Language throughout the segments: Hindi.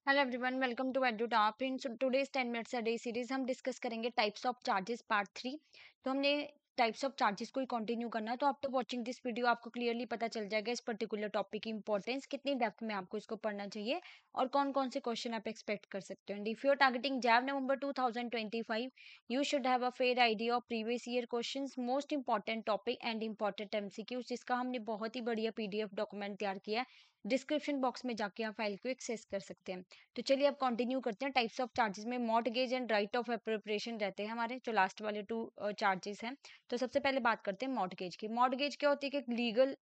Hello everyone, welcome to Edu Top. In today's 10 minutes a day series हम डिस्कस करेंगे टाइप्स ऑफ चार्जेस पार्ट 3। तो हमने टाइप्स ऑफ चार्जेस को ही कंटिन्यू करना है। तो आफ्टर वाचिंग दिस वीडियो आपको क्लियरली पता चल जाएगा इस पर्टिकुलर टॉपिक की इंपॉर्टेंस, कितनी डेप्थ में आपको इसको पढ़ना चाहिए और कौन कौन से क्वेश्चन आप एक्सपेक्ट कर सकते हो। इफ यू आर टारगेटिंग जैव नवंबर 2025, you should have a fair idea of previous year questions, most important topic and important MCQs, जिसका हमने बहुत ही बढ़िया पीडीएफ डॉक्यूमेंट तैयार किया है। डिस्क्रिप्शन बॉक्स में जाके आप फाइल को एक्सेस कर सकते हैं। तो चलिए अब कंटिन्यू करते हैं। टाइप्स ऑफ चार्जेस में mortgage and right of appropriation रहते हैं हमारे, जो लास्ट वाले टू चार्जेस हैं। तो सबसे पहले बात करते हैं मॉर्टगेज की। मॉर्टगेज क्या होती है कि एक लीगल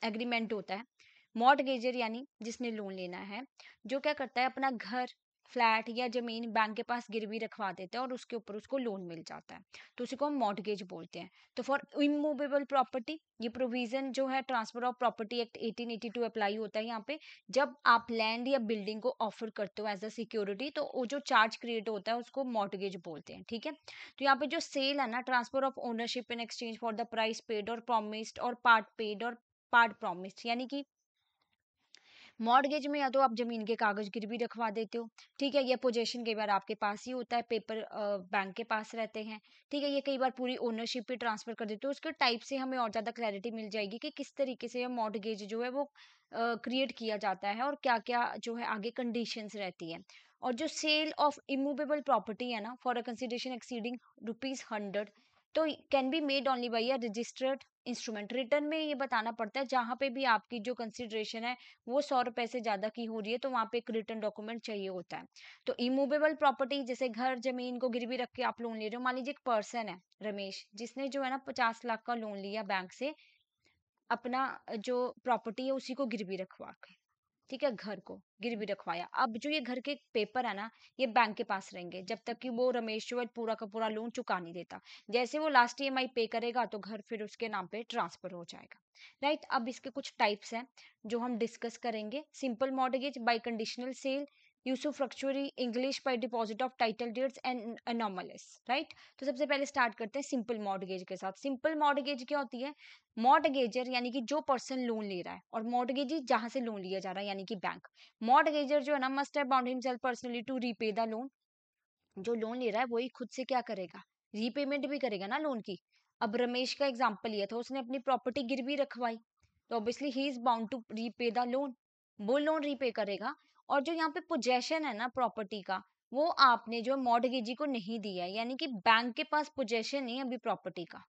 एग्रीमेंट होता है। मॉर्टगेजर यानी जिसने लोन लेना है, जो क्या करता है अपना घर, फ्लैट या जमीन बैंक के पास गिरवी रखवा देता है और उसके ऊपर उसको लोन मिल जाता है। तो उसी को हम मॉर्टगेज बोलते हैं। तो फॉर इमूवेबल प्रॉपर्टी, ये प्रोविजन जो है transfer of property act 1882 apply होता है यहाँ पे। जब आप लैंड या बिल्डिंग को ऑफर करते हो एज अ सिक्योरिटी, तो वो जो चार्ज क्रिएट होता है उसको मॉर्टगेज बोलते हैं। ठीक है। तो यहाँ पे जो सेल है ना, transfer of ownership in exchange for the price paid और प्रॉमिस्ड और पार्ट पेड और पार्ट प्रॉमिस्ड, यानी कि मॉर्टगेज में या तो आप जमीन के कागज गिरवी रखवा देते हो, ठीक है। ये पोजेशन कई बार आपके पास ही होता है, पेपर बैंक के पास रहते हैं, ठीक है। ये कई बार पूरी ओनरशिप पे ट्रांसफर कर देते हो। उसके टाइप से हमें और ज्यादा क्लैरिटी मिल जाएगी कि किस तरीके से मॉर्टगेज जो है वो क्रिएट किया जाता है और क्या क्या जो है आगे कंडीशंस रहती है। और जो सेल ऑफ इमूवेबल प्रॉपर्टी है ना, फॉर अ कंसिडरेशन एक्सीडिंग ₹100, तो can be made only by a registered instrument. Return में ये बताना पड़ता है जहां पे भी आपकी जो कंसिडरेशन है वो 100 रुपए से ज्यादा की हो रही है, तो वहां पे एक रिटर्न डॉक्यूमेंट चाहिए होता है। तो इमूवेबल प्रॉपर्टी जैसे घर जमीन को गिरवी रख के आप लोन ले रहे हो। मान लीजिए एक पर्सन है रमेश, जिसने जो है ना 50 लाख का लोन लिया बैंक से, अपना जो प्रॉपर्टी है उसी को गिरवी रखवा के, ठीक है, घर को गिरवी रखवाया। अब जो ये घर के पेपर है ना, ये बैंक के पास रहेंगे जब तक कि वो रमेश जो है पूरा का पूरा लोन चुका नहीं देता। जैसे वो लास्ट ईएमआई पे करेगा तो घर फिर उसके नाम पे ट्रांसफर हो जाएगा। राइट। अब इसके कुछ टाइप्स हैं जो हम डिस्कस करेंगे। Simple mortgage by conditional sale, usufructuary English by deposit of title deeds and anomalous. Right. तो सबसे पहले स्टार्ट करते हैं सिंपल मॉर्टगेज के साथ। सिंपल मॉर्टगेज क्या होती है? मॉर्टगेजर यानी कि जो पर्सन लोन ले रहा है, और मॉर्टगेजी जहां से लोन लिया जा रहा है यानी कि बैंक। मॉर्टगेजर जो है ना must have bound himself personally to repay the loan. जो लोन ले रहा है वही खुद से क्या करेगा, रीपेमेंट भी करेगा ना लोन की। अब रमेश का एग्जांपल लिया था, उसने अपनी प्रॉपर्टी गिरवी रखवाई, तो obviously he is bound to repay the loan, वो लोन रीपे करेगा। और जो यहाँ पे पोजेशन है ना प्रॉपर्टी का, वो आपने जो मॉर्टगेजी को नहीं दिया है, यानी कि बैंक के पास पोजेशन नहीं है अभी प्रॉपर्टी का।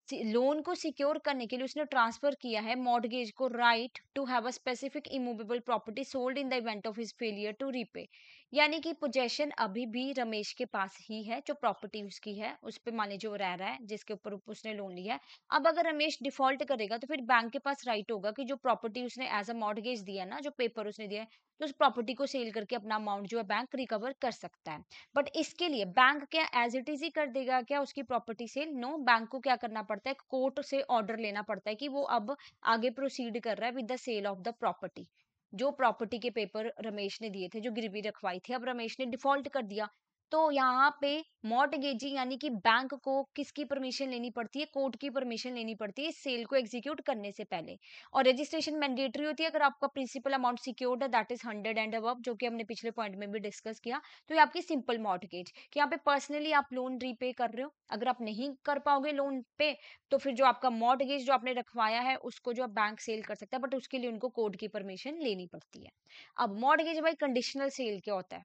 लोन को सिक्योर करने के लिए उसने ट्रांसफर किया है मॉर्टगेज को, right to have a specific immovable property sold in the event of his failure to repay. यानी कि पोजेशन अभी भी रमेश के पास ही है, जो प्रॉपर्टी उसकी है उस पे मान लीजिए वो रह रहा है जिसके ऊपर उसने लोन लिया है। अब अगर रमेश डिफॉल्ट करेगा तो फिर बैंक के पास राइट होगा कि जो प्रॉपर्टी उसने एज अ मॉर्टगेज दिया ना, जो पेपर उसने दिया है, तो उस प्रॉपर्टी को सेल करके अपना अमाउंट जो है बैंक रिकवर कर सकता है। बट इसके लिए बैंक क्या एज इट इज ही कर देगा क्या उसकी प्रॉपर्टी सेल? नो, बैंक को क्या करना पड़ता है, कोर्ट से ऑर्डर लेना पड़ता है कि वो अब आगे प्रोसीड कर रहा है with the sale of the property. जो प्रॉपर्टी के पेपर रमेश ने दिए थे, जो गिरवी रखवाई थी, अब रमेश ने डिफॉल्ट कर दिया, तो यहाँ पे मॉर्टगेजी यानी कि बैंक को किसकी परमिशन लेनी पड़ती है? कोर्ट की परमिशन लेनी पड़ती है सेल को एग्जीक्यूट करने से पहले। और रजिस्ट्रेशन मैंडेटरी होती है अगर आपका प्रिंसिपल अमाउंट सिक्योर्ड है, दैट इज 100 एंड अबव, जो कि हमने पिछले पॉइंट में भी डिस्कस किया। तो ये आपकी सिंपल मॉर्टगेज कि यहाँ पे पर्सनली आप लोन रीपे कर रहे हो। अगर आप नहीं कर पाओगे लोन पे, तो फिर जो आपका मॉर्टगेज जो आपने रखवाया है उसको जो बैंक सेल कर सकता है, बट उसके लिए उनको कोर्ट की परमिशन लेनी पड़ती है। अब मॉर्टगेज बाई कंडीशनल सेल क्या होता है?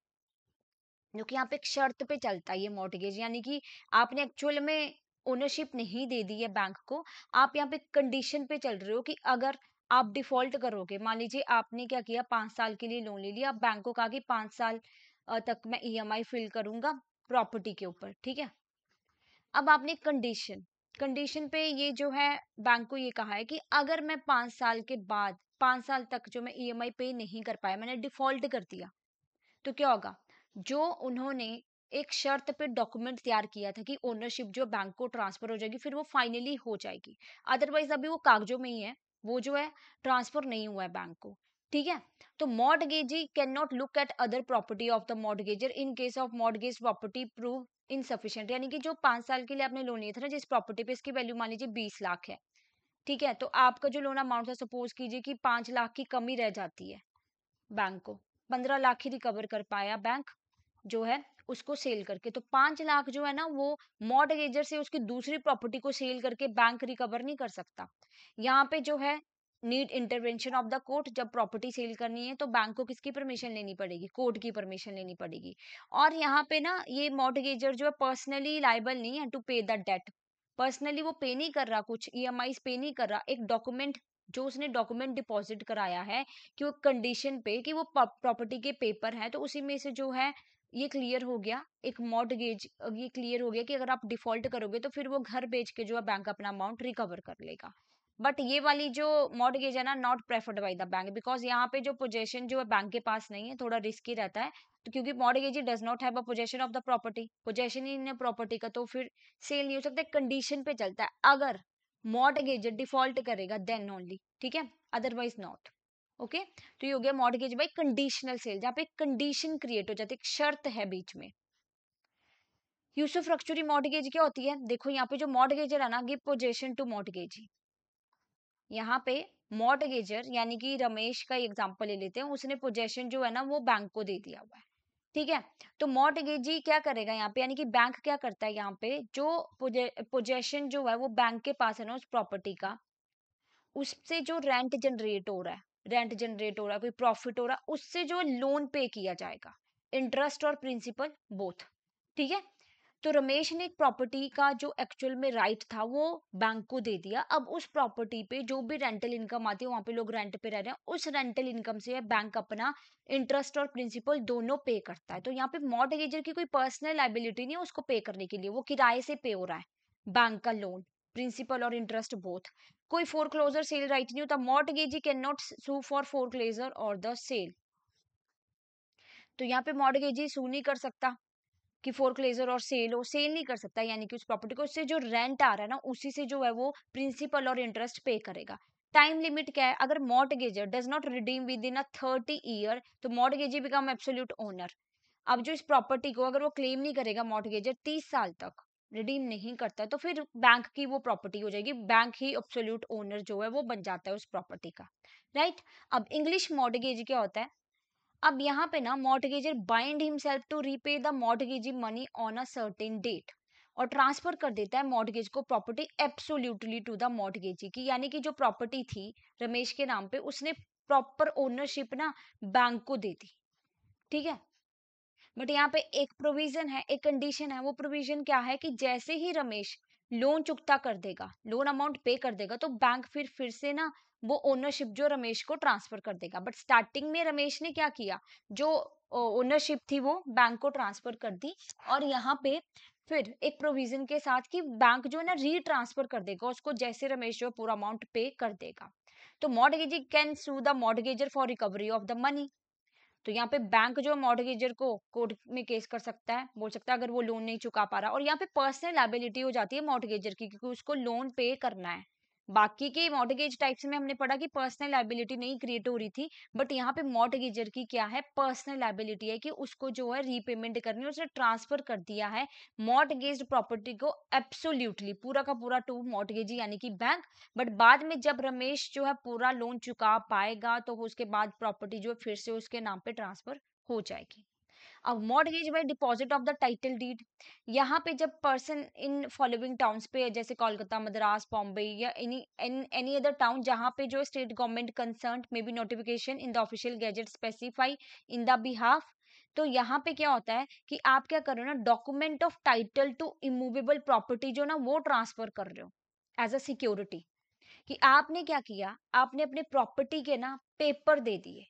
जो कि यहाँ पे एक शर्त पे चलता है ये मॉर्टगेज, यानी कि आपने एक्चुअल में ओनरशिप नहीं दे दी है बैंक को, आप यहाँ पे कंडीशन पे चल रहे हो कि अगर आप डिफॉल्ट करोगे, मान लीजिए आपने क्या किया, 5 साल के लिए लोन ले लिया, आप बैंक को कहा कि 5 साल तक मैं ईएमआई फिल करूंगा प्रॉपर्टी के ऊपर, ठीक है। अब आपने कंडीशन कंडीशन पे ये जो है बैंक को ये कहा है कि अगर मैं 5 साल के बाद 5 साल तक जो मैं ईएमआई पे नहीं कर पाया, मैंने डिफॉल्ट कर दिया, तो क्या होगा? जो उन्होंने एक शर्त पे डॉक्यूमेंट तैयार किया था कि ओनरशिप जो बैंक को ट्रांसफर हो जाएगी, फिर वो फाइनली हो जाएगी। अदरवाइज अभी वो कागजों में ही है, वो जो है ट्रांसफर नहीं हुआ है बैंक को, ठीक है। तो mortgagee can not look at other property of the mortgagor in case of mortgage property prove insufficient. यानी कि जो 5 साल के लिए आपने लोन लिया था ना, जिस प्रॉपर्टी पे इसकी वैल्यू मान लीजिए 20 लाख है, ठीक है, तो आपका जो लोन अमाउंट था, सपोज कीजिए कि 5 लाख की कमी रह जाती है बैंक को, 15 लाख ही रिकवर कर पाया बैंक जो है उसको सेल करके। तो 5 लाख जो है ना वो मॉर्टगेजर से उसकी दूसरी प्रॉपर्टी को सेल करके बैंक रिकवर नहीं कर सकता। यहाँ पे जो है need intervention of the court. जब प्रॉपर्टी सेल करनी है तो बैंक को किसकी परमिशन लेनी पड़ेगी? कोर्ट की परमिशन लेनी पड़ेगी। और यहाँ पे ना ये मॉर्टगेजर जो है पर्सनली लायबल नहीं है टू पे द डेट। पर्सनली वो पे नहीं कर रहा, कुछ ईएमआई पे नहीं कर रहा। एक डॉक्यूमेंट जो उसने डॉक्यूमेंट डिपॉजिट कराया है कि वो कंडीशन पे कि वो प्रॉपर्टी के पेपर है, तो उसी में से जो है ये क्लियर हो गया एक मॉर्टगेज। ये क्लियर हो गया कि अगर आप डिफॉल्ट करोगे तो फिर वो घर बेच के जो है बैंक अपना अमाउंट रिकवर कर लेगा। बट ये वाली जो मॉर्टगेज है ना, not preferred by the bank, because यहाँ पे जो पोजेशन जो है बैंक के पास नहीं है, थोड़ा रिस्की रहता है। तो क्योंकि mortgage does not have a possession of the property, possession ही नहीं प्रॉपर्टी का, तो फिर सेल नहीं हो सकता। कंडीशन पे चलता है, अगर मॉर्टगेज डिफॉल्ट करेगा देन ओनली, ठीक है, अदरवाइज नॉट। ओके, तो ये हो गया मॉर्टगेज बाय कंडीशनल सेल, जहाँ पे कंडीशन क्रिएट हो जाती है, एक शर्त है बीच में। यूसुफ रक्चुरी मॉर्टगेज क्या होती है? देखो यहाँ पे जो मॉर्टगेजर है ना, गिव पोजेशन टू मॉर्टगेजी। यहाँ पे मॉर्टगेजर यानी कि रमेश का एग्जांपल ले लेते हैं, उसने पोजेशन जो है ना वो बैंक को दे दिया हुआ है, ठीक है। तो मॉर्टगेजी क्या करेगा यहाँ पे, यानी कि बैंक क्या करता है यहाँ पे, जो पोजेशन जो है वो बैंक के पास है ना उस प्रॉपर्टी का, उससे जो रेंट जनरेट हो रहा है, रेंट जनरेट हो रहा है, कोई प्रॉफिट हो रहा है, उससे जो लोन पे किया जाएगा, इंटरेस्ट और प्रिंसिपल बोथ, ठीक है। तो रमेश ने एक प्रॉपर्टी का जो एक्चुअल में राइट था वो बैंक को दे दिया। अब उस प्रॉपर्टी पे जो भी रेंटल इनकम आती है, वहां पे लोग रेंट पे रह रहे हैं, उस रेंटल इनकम से बैंक अपना इंटरेस्ट और प्रिंसिपल दोनों पे करता है। तो यहाँ पे मॉर्टगेजर की कोई पर्सनल लाइबिलिटी नहीं है उसको पे करने के लिए, वो किराए से पे हो रहा है बैंक का लोन, प्रिंसिपल और इंटरेस्ट बोथ। कोई फोरक्लोजर सेल राइट नहीं होता, mortgagee can not sue for foreclosure और द सेल। तो यहाँ पे मॉर्टगेजी सू नहीं कर सकता कि फोरक्लेजर और सेल हो, सेल नहीं कर सकता, यानी कि उस प्रॉपर्टी को, उससे जो रेंट आ रहा है ना उसी से जो है वो प्रिंसिपल और इंटरेस्ट पे करेगा। टाइम लिमिट क्या है? अगर mortgagor does not redeem within a 30 year तो मॉर्टगेजी बिकम एब्सोल्यूट ओनर। अब जो इस प्रॉपर्टी को अगर वो क्लेम नहीं करेगा मॉर्टगेजर 30 साल तक रिडीम नहीं करता, तो फिर बैंक की वो प्रॉपर्टी हो जाएगी, बैंक ही एब्सोल्यूट ओनर जो है वो बन जाता है उस प्रॉपर्टी का, राइट। अब इंग्लिश मॉर्टगेज क्या होता है? अब यहाँ पे ना mortgagor bind himself to repay the mortgagee money on a certain date, और ट्रांसफर कर देता है मॉर्टगेज को property absolutely to the mortgagee की, यानी कि जो प्रॉपर्टी थी रमेश के नाम पे उसने प्रॉपर ओनरशिप ना बैंक को दे दी, ठीक है। बट यहाँ पे एक प्रोविजन है, एक कंडीशन है। वो प्रोविजन क्या है कि जैसे ही रमेश लोन चुकता कर देगा, लोन अमाउंट पे कर देगा, तो बैंक फिर से ना वो ओनरशिप जो रमेश को ट्रांसफर कर देगा। बट स्टार्टिंग में रमेश ने क्या किया, जो ओनरशिप थी वो बैंक को ट्रांसफर कर दी, और यहाँ पे फिर एक प्रोविजन के साथ कि बैंक जो है ना रीट्रांसफर कर देगा उसको, जैसे रमेश जो पूरा अमाउंट पे कर देगा। तो mortgagee can sue the mortgagor for recovery of the money. तो यहाँ पे बैंक जो मॉर्टगेजर को कोर्ट में केस कर सकता है, बोल सकता है अगर वो लोन नहीं चुका पा रहा, और यहाँ पे पर्सनल लायबिलिटी हो जाती है मॉर्टगेजर की, क्योंकि उसको लोन पे करना है। बाकी के मॉर्टगेज टाइप्स में हमने पढ़ा कि पर्सनल लायबिलिटी नहीं क्रिएट हो रही थी, बट यहाँ पे मॉर्टगेजर की क्या है, पर्सनल लायबिलिटी है कि उसको जो है रीपेमेंट करनी है, उसने ट्रांसफर कर दिया है मॉर्टगेज प्रॉपर्टी को एब्सोल्युटली पूरा का पूरा टू मॉर्टगेजी यानी कि बैंक। बट बाद में जब रमेश जो है पूरा लोन चुका पाएगा तो उसके बाद प्रॉपर्टी जो है फिर से उसके नाम पे ट्रांसफर हो जाएगी। अब mortgage by deposit of the title deed, यहाँ पे जब पर्सन इन फॉलोइंग टाउन्स पे, जैसे कोलकाता, मद्रास, बॉम्बे या एनी अदर टाउन जहाँ पे जो state government concern may be notification in the official gazette specify in the behalf. तो यहाँ पे क्या होता है कि आप क्या कर रहे हो ना, document of title to immovable property जो ना वो ट्रांसफर कर रहे हो एज अ सिक्योरिटी, कि आपने क्या किया, आपने अपने प्रॉपर्टी के ना पेपर दे दिए।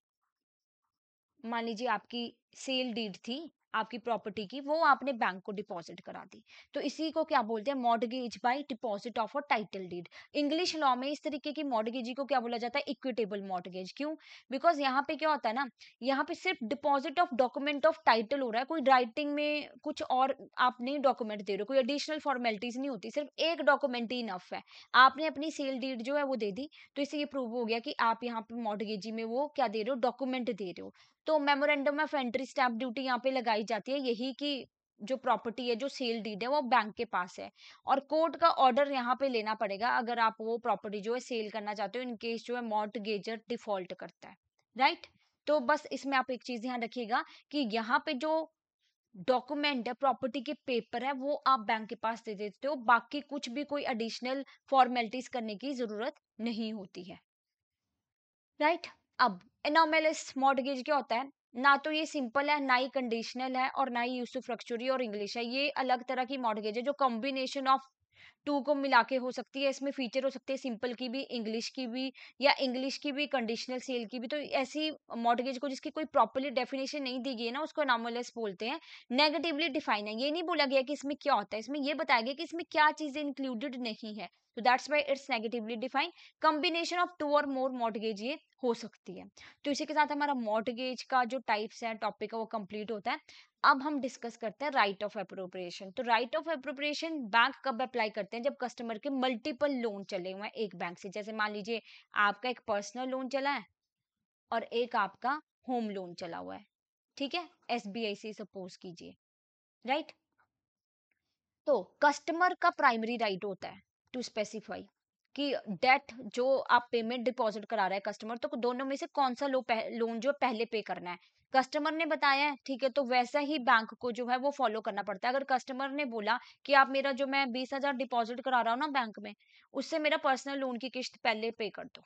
मान लीजिए आपकी सेल डीड थी आपकी प्रॉपर्टी की, वो आपने बैंक को डिपॉजिट करा दी, तो इसी को क्या बोलते हैं, mortgage by deposit of a title deed. English law में इस तरीके की मॉर्टगेजी को क्या बोला जाता है, इक्विटेबल मॉर्टगेज। क्यों? बिकॉज यहाँ पे क्या होता है ना, यहाँ पे सिर्फ deposit of document of title हो रहा है, कोई राइटिंग में कुछ और आप नहीं डॉक्यूमेंट दे रहे हो, कोई एडिशनल फॉर्मेलिटीज नहीं होती, सिर्फ एक डॉक्यूमेंट ही इनफ है। आपने अपनी सेल डीड जो है वो दे दी, तो इससे ये प्रूव हो गया कि आप यहाँ पे मॉर्टगेजी में वो क्या दे रहे हो, डॉक्यूमेंट दे रहे हो। तो memorandum of entry stamp duty यहाँ पे लगाई जाती है, यही कि जो प्रॉपर्टी है, जो सेल डीड है वो बैंक के पास है, और कोर्ट का ऑर्डर यहाँ पे लेना पड़ेगा अगर आप वो प्रॉपर्टी जो है सेल करना चाहते हो, इन केस जो है मॉर्टगेजर डिफॉल्ट करता है, राइट। तो बस इसमें आप एक चीज ध्यान रखिएगा कि यहाँ पे जो डॉक्यूमेंट है, प्रॉपर्टी के पेपर है, वो आप बैंक के पास दे देते हो, बाकी कुछ भी कोई एडिशनल फॉर्मेलिटीज करने की जरूरत नहीं होती है, राइट। अब एनोमेलिस मॉर्गेज क्या होता है? ना तो ये सिंपल है, ना ही कंडीशनल है, और ना ही यूसुफ्रक्चुरी और इंग्लिश है। ये अलग तरह की मॉर्गेज है जो कॉम्बिनेशन ऑफ टू को मिला के हो सकती है। इसमें फीचर हो सकते हैं सिंपल की भी, इंग्लिश की भी, या इंग्लिश की भी, कंडीशनल सेल की भी। तो ऐसी मॉर्गेज को जिसकी कोई प्रॉपरली डेफिनेशन नहीं दी गई है ना, उसको एनोमलस बोलते हैं। नेगेटिवली डिफाइन है, ये नहीं बोला गया कि इसमें क्या होता है, इसमें ये बताया गया कि इसमें क्या चीजें इंक्लूडेड नहीं है, तो that's why it's negatively define. Combination of two और मोर मॉर्गेज ये हो सकती है। तो इसी के साथ हमारा मॉर्गेज का जो टाइप्स है, टॉपिक है, वो कंप्लीट होता है। अब हम डिस्कस करते हैं राइट ऑफ एप्रोप्रिएशन। तो राइट ऑफ एप्रोप्रिएशन बैंक कब अप्लाई करते हैं? जब कस्टमर के मल्टीपल लोन चले हुए हैं एक बैंक से। जैसे मान लीजिए आपका एक पर्सनल लोन चला है और एक आपका होम लोन चला हुआ है, ठीक है, एसबीआई से सपोज कीजिए, राइट। तो कस्टमर का प्राइमरी राइट होता है टू स्पेसिफाई कि डेट जो आप पेमेंट डिपॉजिट करा रहा है कस्टमर, तो दोनों में से कौन सा लोन जो पहले पे करना है। कस्टमर ने बताया है, ठीक है, तो वैसा ही बैंक को जो है वो फॉलो करना पड़ता है। अगर कस्टमर ने बोला कि आप मेरा जो मैं 20,000 डिपॉजिट करा रहा हूँ ना बैंक में, उससे मेरा पर्सनल लोन की किस्त पहले पे कर दो,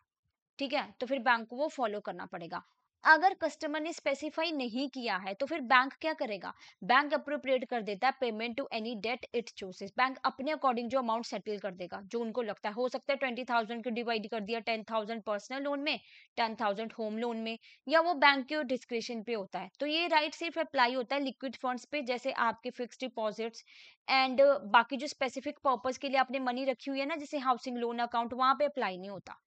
ठीक है, तो फिर बैंक को वो फॉलो करना पड़ेगा। अगर कस्टमर ने स्पेसिफाई नहीं किया है तो फिर बैंक क्या करेगा? बैंक अप्रोप्रिएट कर देता है payment to any debt it chooses. Bank अपने अकॉर्डिंग जो अमाउंट सेटल कर देगा, जो उनको लगता है। हो सकता है 20,000 को डिवाइड कर दिया, 10,000 पर्सनल लोन में, 10,000 होम लोन में, या वो बैंक के डिस्क्रिप्शन पे होता है। तो ये राइट सिर्फ अप्लाई होता है लिक्विड फंड्स पे, जैसे आपके फिक्स डिपॉजिट्स एंड बाकी जो स्पेसिफिक पर्पज के लिए आपने मनी रखी हुई है ना, जैसे हाउसिंग लोन अकाउंट, वहां पे अप्लाई नहीं होता।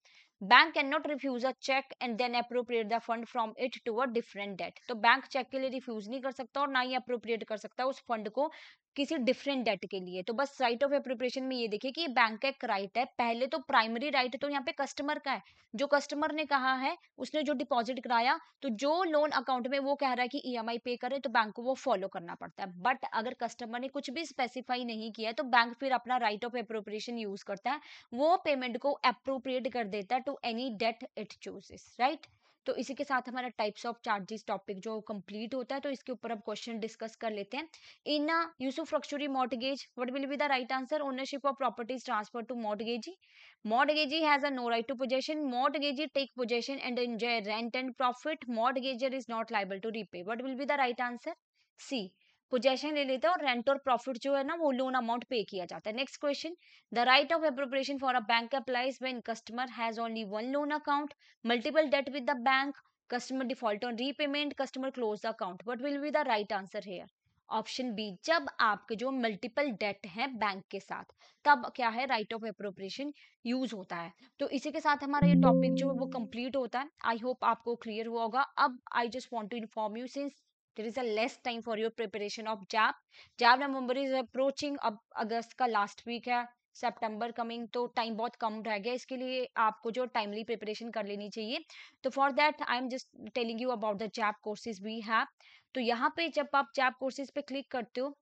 Bank can not refuse a cheque and then appropriate the fund from it to a different debt. तो बैंक चेक के लिए रिफ्यूज नहीं कर सकता और ना ही अप्रोप्रिएट कर सकता उस फंड को किसी डिफरेंट डेट के लिए। तो बस राइट ऑफ एप्रोप्रिएशन में ये देखिए कि बैंक का एक राइट है। पहले तो प्राइमरी राइट तो यहाँ पे कस्टमर का है। जो कस्टमर ने कहा है, उसने जो डिपॉजिट कराया, तो जो लोन अकाउंट में वो कह रहा है कि ईएमआई पे करे, तो बैंक को वो फॉलो करना पड़ता है। बट अगर कस्टमर ने कुछ भी स्पेसिफाई नहीं किया है, तो बैंक फिर अपना राइट ऑफ एप्रोप्रिएशन यूज करता है। वो पेमेंट को अप्रोप्रिएट कर देता है to any debt it chooses, right. तो इसी के साथ हमारा टाइप्स ऑफ चार्जेस टॉपिक जो कंप्लीट होता है। तो इसके ऊपर अब क्वेश्चन डिस्कस कर लेते हैं। In usufructuary mortgage what will be the right answer? Ownership of properties transfer to mortgagee. Mortgagee has a no right to possession. Mortgagee take possession and enjoy rent and profit. Mortgager is not liable to repay. What will be the right answer? C. Possession ले लेते हैं और रेंट और प्रॉफिट जो है ना, वो लोन अमाउंट पे किया जाता है। Next question, the right of appropriation for a bank applies when customer has only one loan account, multiple debt with the bank, customer default on repayment, customer close the account. What will be the right answer here? Option B, जब आपके जो मल्टीपल डेट है बैंक के साथ, तब क्या है, राइट ऑफ एप्रोप्रिएशन यूज होता है। तो इसी के साथ हमारा ये टॉपिक जो है वो कंप्लीट होता है। आई होप आपको क्लियर हुआ होगा। अब I just want to inform you, since there is a less time for your preparation of JAP. JAP November is approaching, अब अगस्त का लास्ट वीक है, सितंबर कमिंग, तो टाइम बहुत कम रह गया। इसके लिए आपको जो टाइमली प्रिपरेशन कर लेनी चाहिए। तो for that I am just telling you about the JAIIB courses we have. तो यहाँ पे जब आप जैप कोर्सेज पे क्लिक करते हो,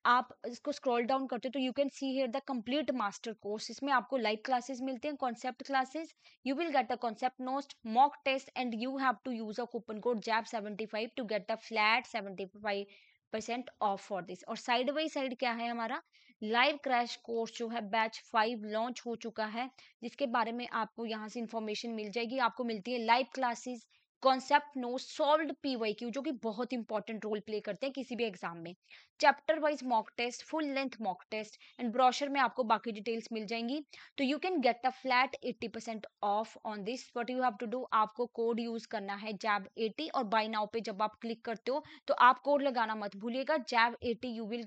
आप इसको स्क्रॉल डाउन करते हो, तो you can see here the complete master course. इसमें आपको लाइव क्लासेस मिलते हैं, concept classes, you will get a concept notes, mock test, and you have to use a coupon code JAP75 to get a flat 75% off for this। और साइड बाई साइड क्या है, हमारा लाइव क्रैश कोर्स जो है बैच 5 लॉन्च हो चुका है, जिसके बारे में आपको यहाँ से इंफॉर्मेशन मिल जाएगी। आपको मिलती है live classes, concept note, solved PYQ जो कि बहुत इंपॉर्टेंट रोल प्ले करते हैं किसी भी एग्जाम में, chapter wise mock test, full length mock test, and brochure में आपको बाकी डिटेल्स मिल जाएंगी। तो you can get a flat 80% off on this. What you have to do, आपको कोड यूज करना है JAB80, और बाय नाउ पे जब आप क्लिक करते हो तो आप कोड लगाना मत भूलिएगा, JAB80 you will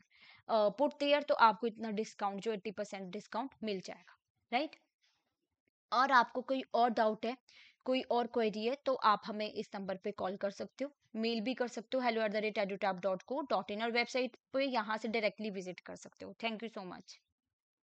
put there. तो आपको इतना डिस्काउंट जो 80% डिस्काउंट मिल जाएगा, राइट। और आपको कोई और डाउट है, कोई और क्वेरी है, तो आप हमें इस नंबर पे कॉल कर सकते हो, मेल भी कर सकते हो hello@edutap.co.in, और वेबसाइट पे यहाँ से डायरेक्टली विजिट कर सकते हो। Thank you so much.